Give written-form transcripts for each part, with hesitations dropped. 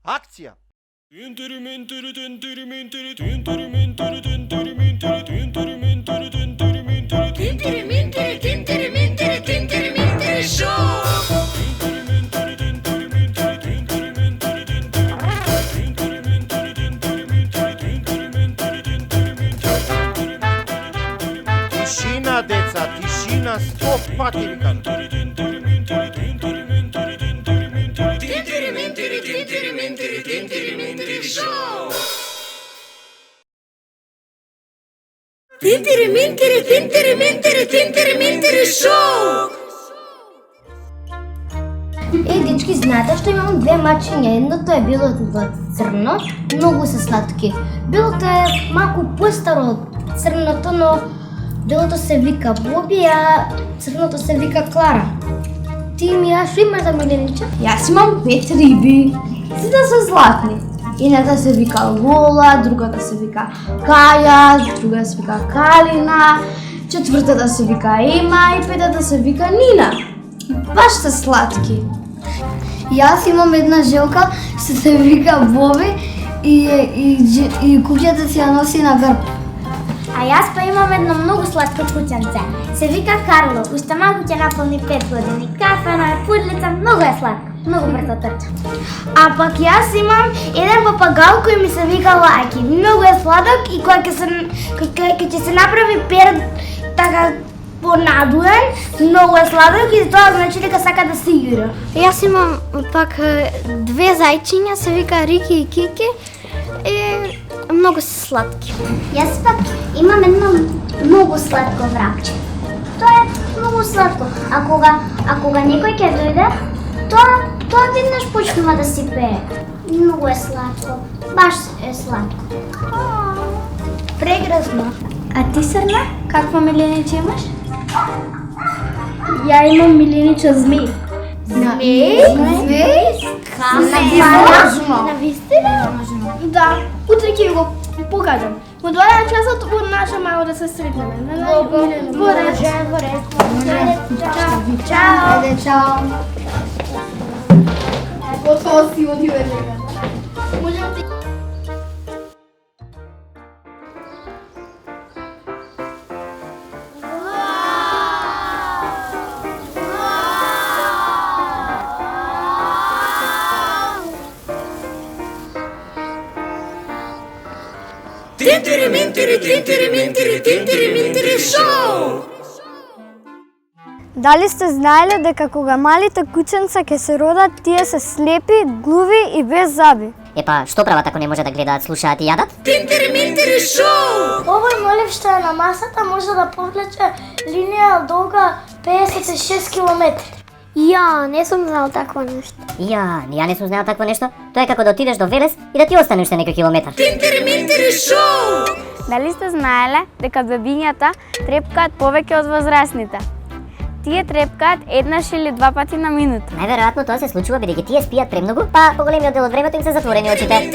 Акција! Тишина, деца, тишина, 100 пати викам. Дечки, знаете што имам две мачиња. Едното е било во црно, многу се сладки. Белото е малку постаро од црното, но белото се вика Боби, а црното се вика Клара. Ти Мија, што имаш за милениче? Јас имам 5 риби. Сите се златни. Едната се вика Лола, другата се вика Каја, другата се вика Калина, четвртата се вика Ема и петата се вика Нина. Баш се сладки. Јас имам една желка, што се вика Боби и куќата си ја носи на грб. А јас па имам едно многу сладко куќенце. Се вика Карло, уште малку ќе наполни 5 години. Кафено е, пудлица, многу е сладко. Многу брзо трча. А пак јас имам еден папагал кој ми се вика Лаки. Многу е сладок и кога ќе се направи пер така понадуен, многу е сладок и тоа значи дека сака да се игра. Јас имам пак две зајчиња, се вика Рики и Кики и многу се сладки. Јас пак имам едно многу сладко врапче. Тоа е многу сладко. А кога некој ќе дојде, тоа веднаш почнува да си пее. Многу е сладко. Баш е сладко. Прегразно. А ти, Срна, каква милениче имаш? Ја имам милениче змеј. Змеј? На вистина? Да, утре ќе го покажам. Во 2 часот во наша мало да се сретнеме. Во ред. Чао. Чао. Готово си одиве сега. Можам ти... Дали сте знаеле дека кога малите кученца ќе се родат, тие се слепи, глуви и без заби? Епа, што прават ако не може да гледаат, слушаат и јадат? Овој молив што е на масата може да повлече линија долга 56 километри. Ја, не сум знал такво нешто. Ја не сум знаел такво нешто. Тоа е како да отидеш до Велес и да ти остане уште некој километар. Дали сте знаеле дека бебињата трепкаат повеќе од возрастните? Тие трепкаат еднаш или 2 пати на минута. Најверојатно тоа се случува бидејќи тие спијат премногу, па поголемиот дел од времето им се затворени очите.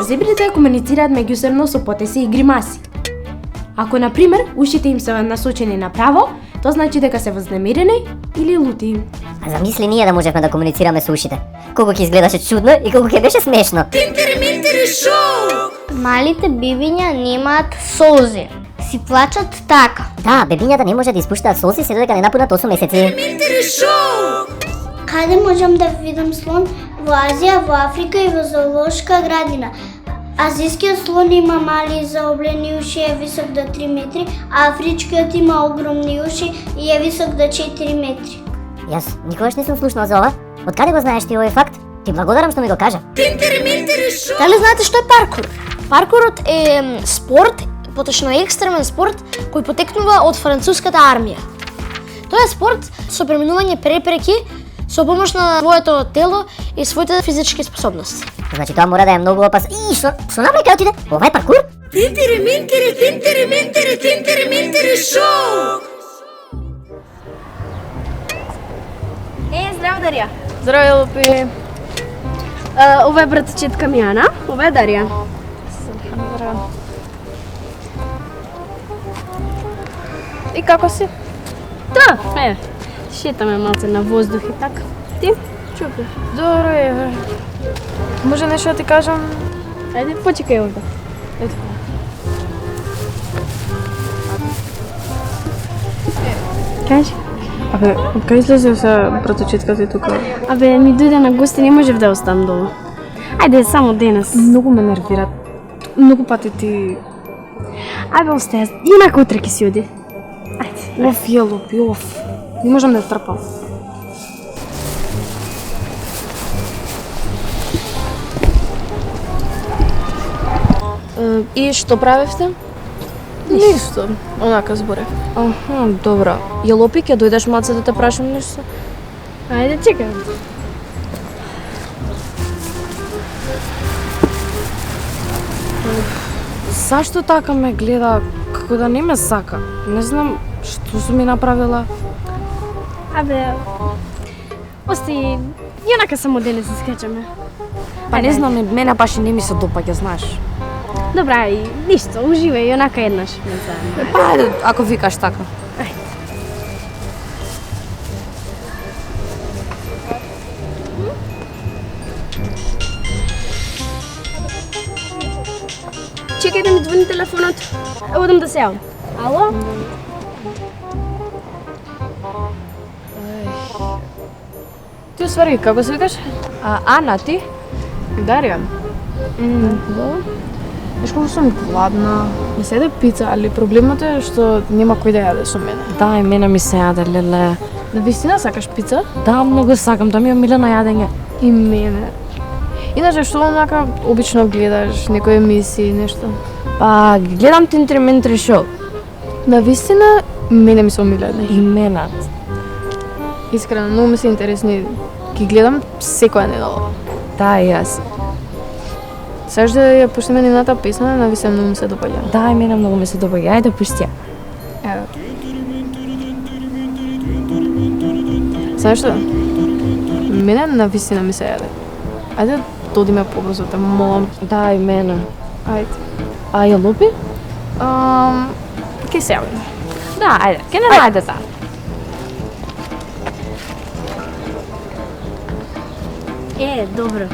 Зебрите комуницираат меѓусебно со потеси и гримаси. Ако, на пример, ушите им се насочени направо, тоа значи дека се вознемирени или лути. А замисли ние да можевме да комуницираме со ушите. Колку ќе изгледаше чудно и колку ќе беше смешно. Малите бебиња немаат солзи. Си плачат така. Да, бебињата не може да испуштаат солзи се додека не напунат 8 месеци. Каде можам да видам слон? Во Азија, во Африка и во зоолошка градина. Азискиот слон има мали заоблени уши, е висок до 3 метри, а афричкиот има огромни уши и е висок до 4 метри. Јас никогаш не сум слушнал за ова. Од каде го знаеш ти овој факт? Ти благодарам што ми го кажа. Дали знаете што е паркур? Паркурот е спорт, поточно екстремен спорт кој потекнува од француската армија. Тоа е спорт со преминување препреки со помош на своето тело и своите физички способности. Значи тоа мора да е многу опасно. И што направи кај отиде? Ова е паркур? Здраво, Дарија. Здраво, Лупи. Ова е братчетка ми Ана, ова е Дарија. Здраво. И како си? Да, шетаме малце на воздух и така. Ти? Добро е. Може нещо да ти кажам? Ајде, почекај овде. Ето. Кажи. Абе, откај излезе се братовчетка ти тука? Абе, ми дојде на гости, не можев да оставам долу. Ајде, само денес. Многу ме нервира. Многу пати ти... Абе, остај, инако утре ќе си оди. Ајде. Оф, Јелопи, оф. Не можам да трпам. И што правевте? Ништо, онака зборев. Аха, добро. Јелопи, ќе дојдеш маце да те прашам нешто? Ајде, чекам. Зашто така ме гледа, како да не ме сака? Не знам што сум ми направила. Абе, остај, јонака само денес се скачаме. Па не знам, мене баш и не ми се допаѓа, знаеш. Добра, и ништо, уживај јонака еднаш. Не знам. Па, ајде, ако викаш така. Чекај да ми звони телефонот. Одам да се јавам. Ало? Ти оствари, како се викаш? Ана, ти? Дарија. Знаеш колку сум гладна. Ми се јаде пица, али проблемот е што нема кој да јаде со мене. Да, и мене ми се јаде, леле. На вистина сакаш пица? Да, многу сакам, да ми е омилено јадење. И мене. Иначе што онака обично гледаш некои емисии, нешто? Па, гледам Тинтри шоу. На вистина мене ми се омилени. И мене. Искрено, многу ми се интересни. Ги гледам секоја недела. Да, и јас. Саш да ја пуштиме нивната песна, на вистина многу ми се допаѓа. Да, и мене многу ми се допаѓа. Ајде, пушти ја. Ево. Знаеш што? Мене на вистина ми се јаде. Ајде додиме побрзо, те молам. Да, и мене. Ајде. А Јелопи? Ке се јавим. Да, ајде, ке не најде таа. Добро.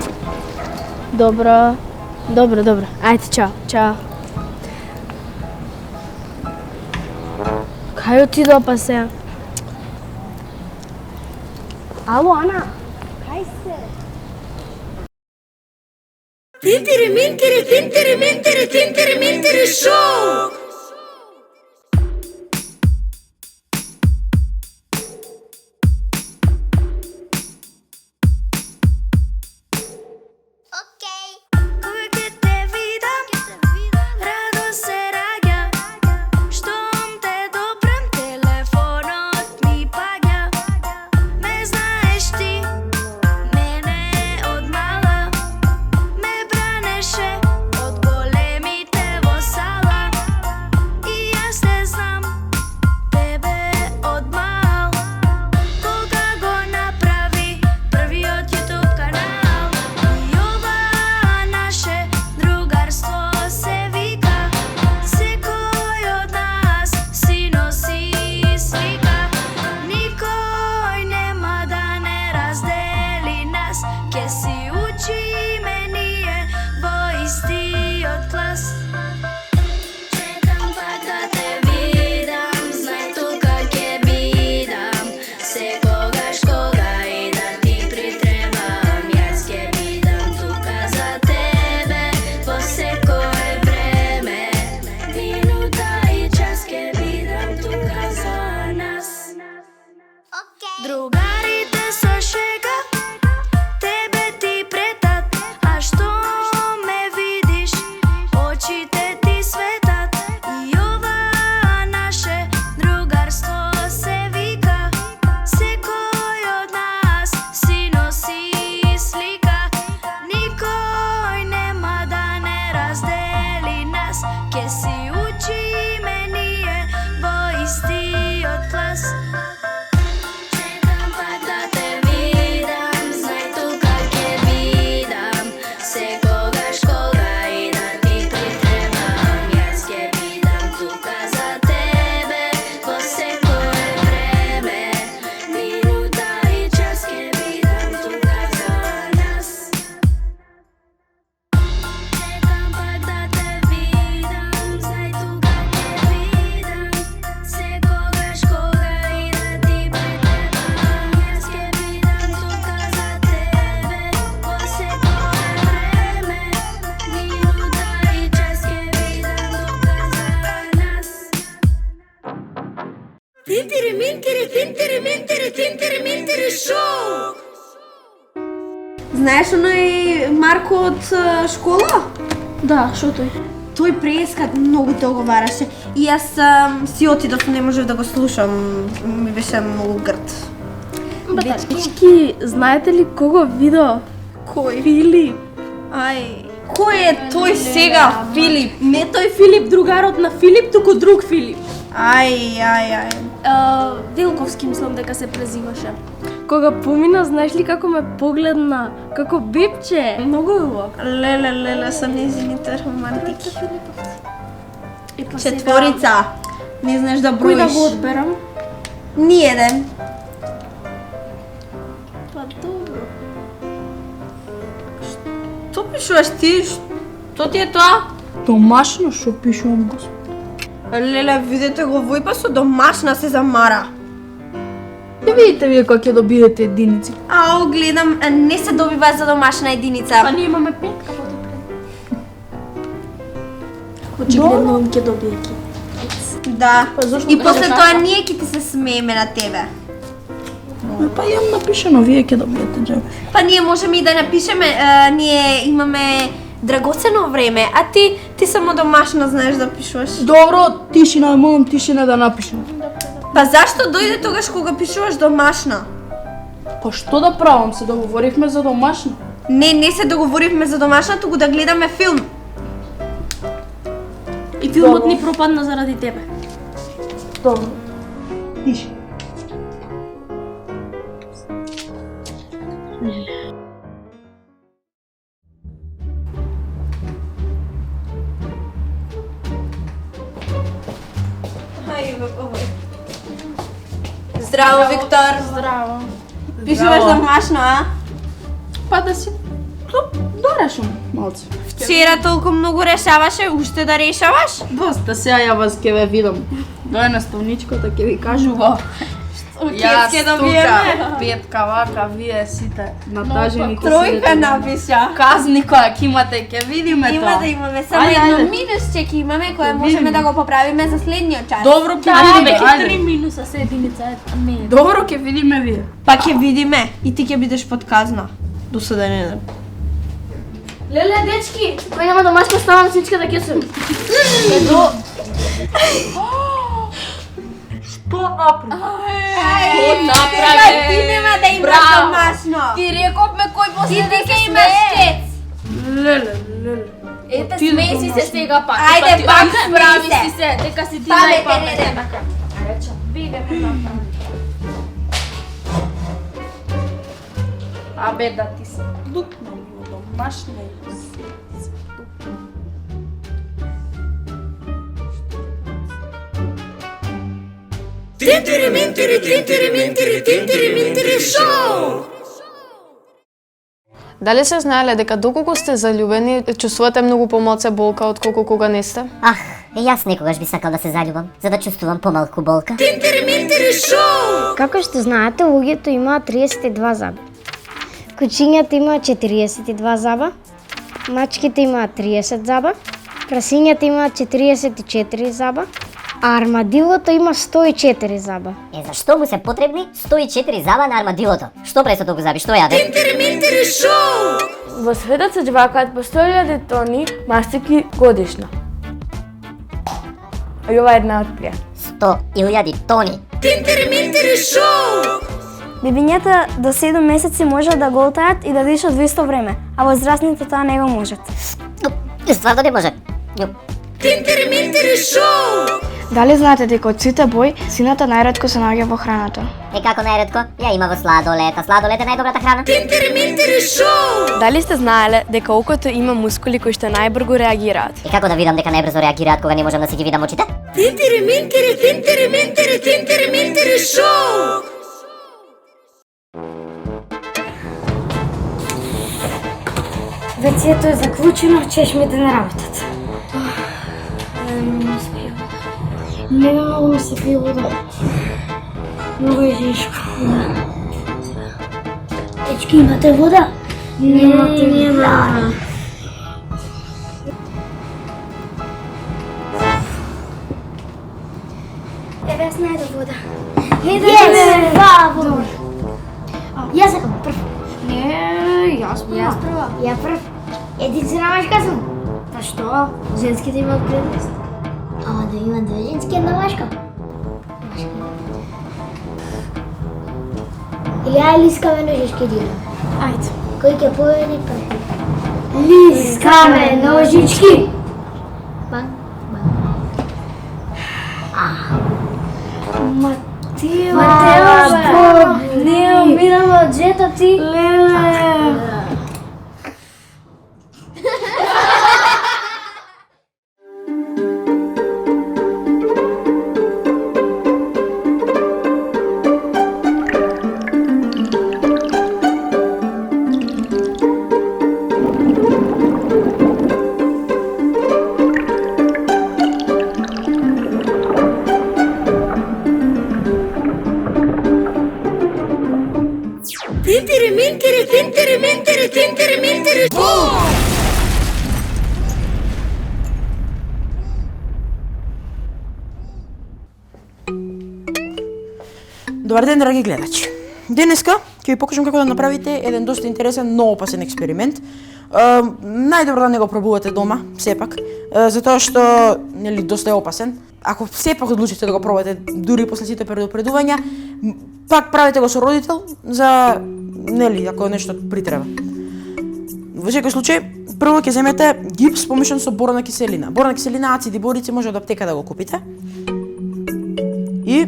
Добро. Добро. Ајде, чао. Чао. Кај отидоа па се? Ало, Ана? Кај се? Тинтери шоу! шоу! Знаеш оној Марко од школа? Да, што тој? Тој прескат многу те оговараше и јас си отидов, не можев да го слушам, ми беше многу грд. Дечки, знаете ли кого видов? Кој? Филип. Ај, кој е тој сега, Филип? Не тој Филип, другарот на Филип, туку друг Филип. Ај. Вилковски мислам дека се презиваше. Кога помина, знаеш ли како ме погледна, како бебче? Многу убаво. Леле, со незините романтики. И па Четворица. Не знаеш да броиш. Кој да го одберам? Ниеден. Па добро. Што пишуваш ти? Што ти е тоа? Домашно што пишувам, господ. Леле, видете го вој па со домашна се замара. Ќе видите вие кога ќе добиете единици. Ау, гледам, не се добива за домашна единица. Па ние имаме 5 како очигледно он ќе добие ки. Да. зошто И да после не тоа ние ќе ти се смееме на тебе. Па јам напишано, вие ќе добиете џебе. Па ние можеме и да напишеме, ние имаме драгоцено време, а ти само домашна знаеш да пишуваш. Добро, тишина, молам тишина да напишам. Па зашто дојде тогаш кога пишуваш домашна? Па што да правам, се договоривме за домашно. Не се договоривме за домашна, туку да гледаме филм. И филмот ни пропадна заради тебе. Добро. Тиши. Здраво, Виктор. Здраво. Пишуваш домашно, а? Па да си дорешам малце. Вчера толку многу решаваше, уште да решаваш? Доста, сега ја вас ќе ве видам. Дој наставничката ќе ви кажува. Јас ќе добиеме. Петка, вака, вие сите натажени ќе Тројка напиша. Казни која ќе имате, ќе видиме тоа. Имаме само едно минус чек имаме кое можеме да го поправиме за следниот час. Добро, ќе видиме, ајде. 3 минуса се единица, не е. Добро, ќе видиме вие. Па ќе видиме и ти ќе бидеш под казна. До суден ден. Леле, дечки, кој нема домашно ставам всичка да ќе се. Едо. Што направи? Ти нема да имаш домашно. Ти рековме кој после Ти ќе имаш чец. Леле. Ете, смеј си се сега пак. Ајде, пак справи смеј се. си се, дека си ти Паметен еден. Рече, видиме направи. Абе, да ти се лукнам во домашна и се лукнам. Тинтери минтери шоу! Дали се знаеле дека доколку сте заљубени, чувствувате многу помалку болка отколку кога не сте? Ах, и јас некогаш би сакал да се заљубам, за да чувствувам помалку болка. Тинтери шоу! Како што знаете, луѓето имаат 32 заба. Кучињата имаат 42 заба, мачките имаат 30 заба, прасињата имаат 44 заба, а армадилото има 104 заба. Зашто му се потребни 104 заба на армадилото? Што престо толку заби, што јаде? Тинтери шоу! Во светот се џвакаат по 100.000 тони мастики годишно. И ова е една од тие. 100.000 тони. Тинтери шоу! Бебињата до 7 месеци можат да голтаат и да дишат во исто време, а возрастните тоа не го можат. Стварно не може. Тинтери шоу! Дали знаете дека од сите бои, сината најретко се наоѓа во храната? Како најретко? Ја има во сладолет, а сладолет е најдобрата храна. Тинтери шоу! Дали сте знаеле дека окото има мускули кои што најбрзо реагираат? И како да видам дека најбрзо реагираат кога не можам да си ги видам очите? Тинтери шоу! Вецието е заклучено, чешмите не работат. Не многу ми се пие вода. Многу е жешко. Дечки, имате вода? Немате вода. Еве јас најдов вода. Браво! Ја прв. Единствена машка сум. Па што? Женските имаат предност. Ама да има две женски, една машка. Или ај лискаме ножички да играме. Ајде. Кој ќе победи прв? Лискаме ножички. Бан. Матео, Матео, не умирала од жета ти. Леле. Тинтери минтери, тинтери минтери, тинтери минтери. Добар ден, драги гледачи. Денеска ќе ви покажам како да направите еден доста интересен, но опасен експеримент. Најдобро да не го пробувате дома, сепак, затоа што нели доста е опасен. Ако сепак одлучите да го пробате, дури после сите предупредувања, пак правите го со родител за нели ако нешто притреба. Во секој случај, прво ќе земете гипс помешан со борна киселина. Борна киселина, ацид и борици може од аптека да го купите. И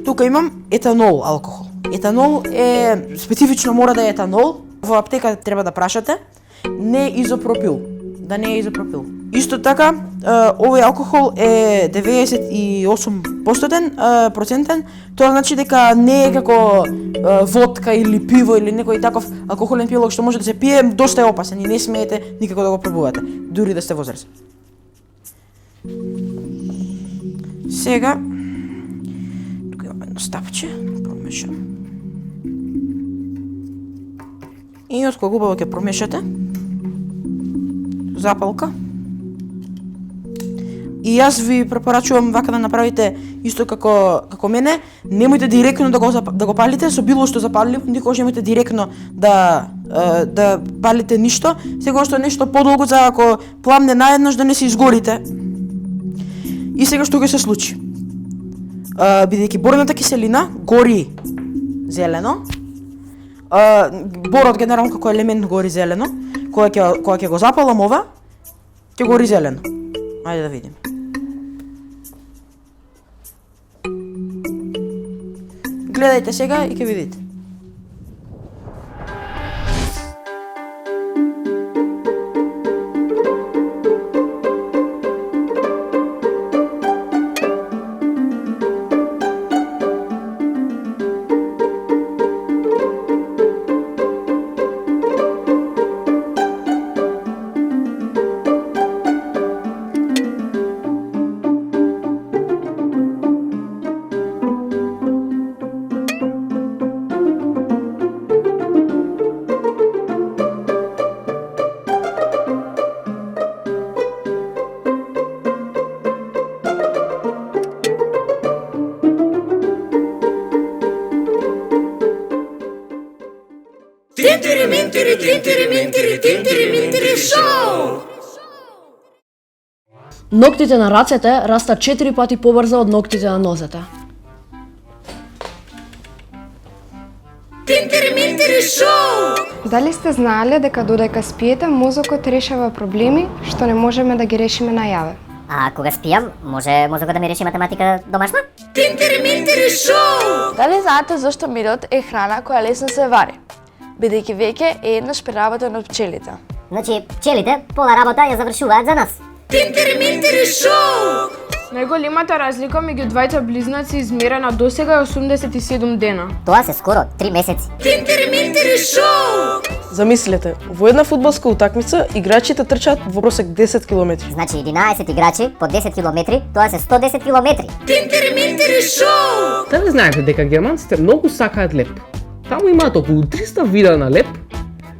тука имам етанол алкохол. Етанол е специфично мора да е етанол. Во аптека треба да прашате не изопропил, да не е изопропил. Исто така, овој алкохол е 98% процентен, тоа значи дека не е како водка или пиво или некој таков алкохолен пилок што може да се пие, доста е опасен и не смеете никако да го пробувате, дури да сте возраст. Сега, тука имам едно стапче, промешам. И од кога убаво ќе промешате, запалка. И јас ви препорачувам вака да направите исто како мене, немојте директно да го палите со било што запалливо, никогаш немојте директно да палите ништо, секогаш што нешто подолго за ако пламне наеднаш да не се изгорите. И сега што ќе се случи? Бидејќи борната киселина гори зелено, борот генерално како елемент гори зелено, кога ќе го запалам ова, ќе гори зелено. Ајде да видиме. Гледајте сега и ќе видите. Тинтери минтери, тинтери минтери, тинтери минтери шоу! Ноктите на рацете растат 4 пати побрзо од ноктите на нозете. Тинтери минтери шоу! Дали сте знаеле дека додека спиете, мозокот решава проблеми што не можеме да ги решиме најаве? А кога спијам, може мозокот да ми реши математика домашна? Тинтери минтери шоу! Дали знаете зашто мирот е храна која лесно се вари? Бидејќи веќе е еднаш преработен од пчелите. Значи, пчелите пола работа ја завршуваат за нас. Тинтери минтери шоу! Најголемата разлика меѓу двајца близнаци измерена досега е 87 дена. Тоа се скоро 3 месеци. Тинтери минтери шоу! Замислете, во една фудбалска утакмица играчите трчаат во просек 10 км. Значи 11 играчи по 10 км, тоа се 110 км. Тинтери минтери шоу! Дали знаете дека германците многу сакаат леп? Таму имаат околу 300 вида на леп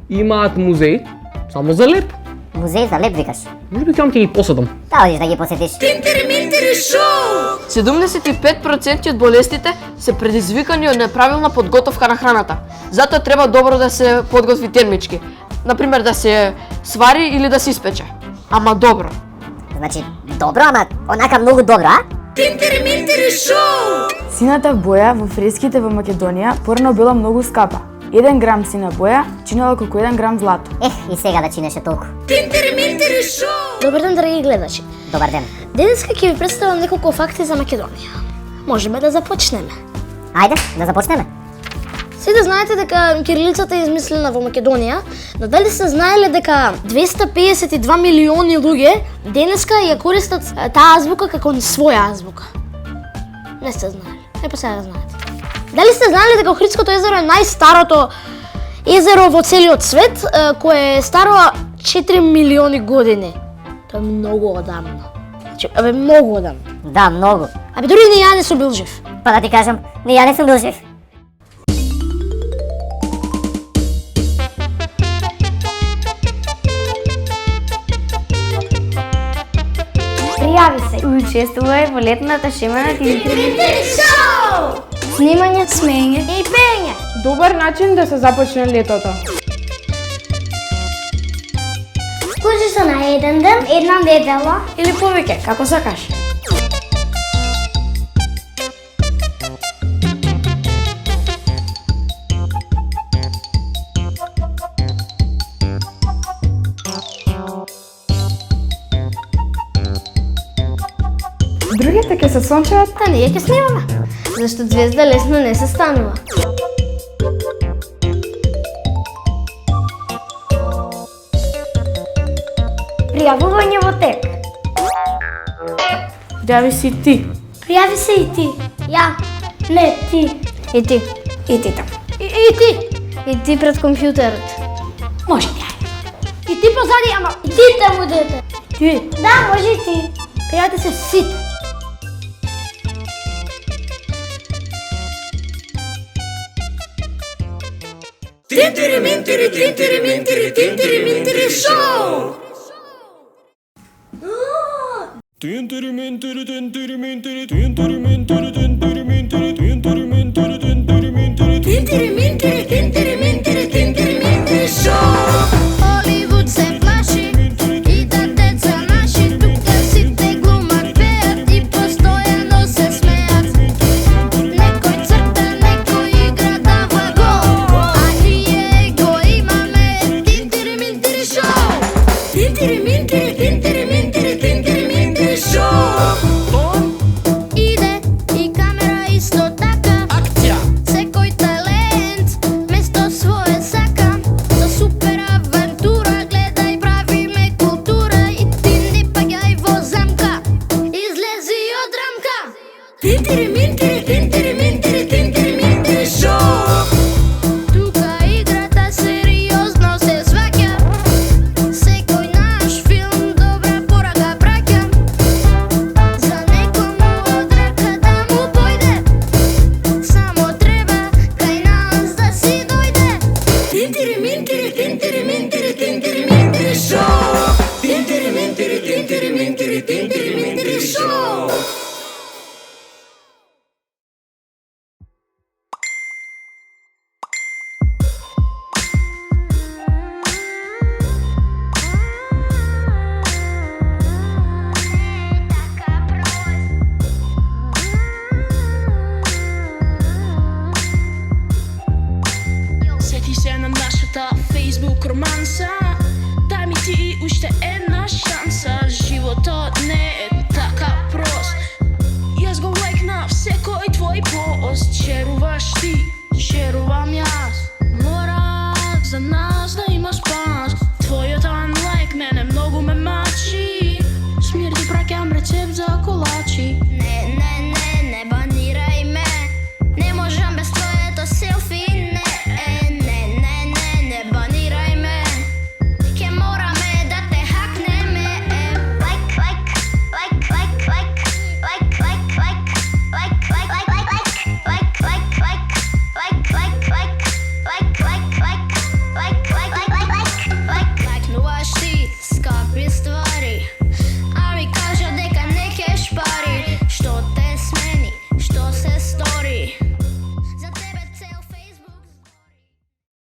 и имаат музеј само за леп. Музеј за леп викаш? Не би ќе ги посетам. Да, одиш да ги посетиш. Тинтери минтери шоу! 75% од болестите се предизвикани од неправилна подготовка на храната. Затоа треба добро да се подготви термички. Например, да се свари или да се испече. Ама добро. Значи, добро, ама онака многу добро, а? Тинтери-минтери шоу! Сината боја во фреските во Македонија порано била многу скапа. 1 грам сина боја чинела колку 1 грам злато. И сега да чинеше толку. Тинтери-минтери шоу! Добар ден, драги гледачи. Добар ден. Денеска ќе ви представам неколку факти за Македонија. Можеме да започнеме. Ајде, да започнеме. Сите знаете дека кирилицата е измислена во Македонија, но дали сте знаеле дека 252 милиони луѓе денеска ја користат таа азбука како своја азбука? Не сте знаеле. Па сега да знаете. Дали сте знаеле дека Охридското езеро е најстарото езеро во целиот свет, кое е старо 4 милиони години? Тоа е многу одамно. Значи, многу одамно. Да, многу. Дури ни ја не сум бил жив. Па да ти кажам, ни ја не сум бил жив. Пријави се. Учествувај во летната шема на Тинтери-минтери шоу! Снимање, смеење и пеење. Добар начин да се започне летото. Скажи се на еден ден, една недела. Или повеќе, како сакаш. Другите ќе се сончеват, а ние ќе снимаме. Зашто звезда лесно не се станува. Пријавување во тек. Пријави си ти. Пријави се и ти. Ја. Не, ти. И ти. И ти там. И ти. И ти пред компјутерот. Може ти, ајде. И ти позади, ама и ти таму дете. Ти. Да, може и ти. Пријавите се сите. Тинтери-минтери, тинтери-минтери, тинтери-минтери шоу! Тинтери-минтери, тинтери-минтери, тинтери-минтери, тинтери-минтери, тинтери-минтери, тинтери-минтери, тинтери-минтери, тинтери-минтери, тинтери-минтери шоу! Холивуд се плаши и да деца наши тука сите глумат, пеат и постојано се смеат. Некој црта, некој игра дава гол, а ние го имаме Тинтери-минтери шоу! Тинтери-минтери, тинтери-минтери, тинтери-минтери шоу! Иде и камера исто така. Акција! Секој талент место свое сака. За супер авантура гледај, правиме култура и ти не паѓај во замка. Излези од рамка. Тинтери-минтери, тинтери-минтери, тинтери-минтери шоу! Тука играта сериозно се сваќа. Секој наш филм добра порака праќа. За некому од рака да му појде, само треба кај нас да си дојде. Тинтери-минтери, тинтери-минтери, тинтери-минтери шоу! Тинтери-минтери, тинтери-минтери, тинтери-минтери шоу! Сети се на нашата Facebook романса. Дај ми ти уште една шанса. Животот не е така прост. Јас го лайкнав секој твој пост. Шеруваш ти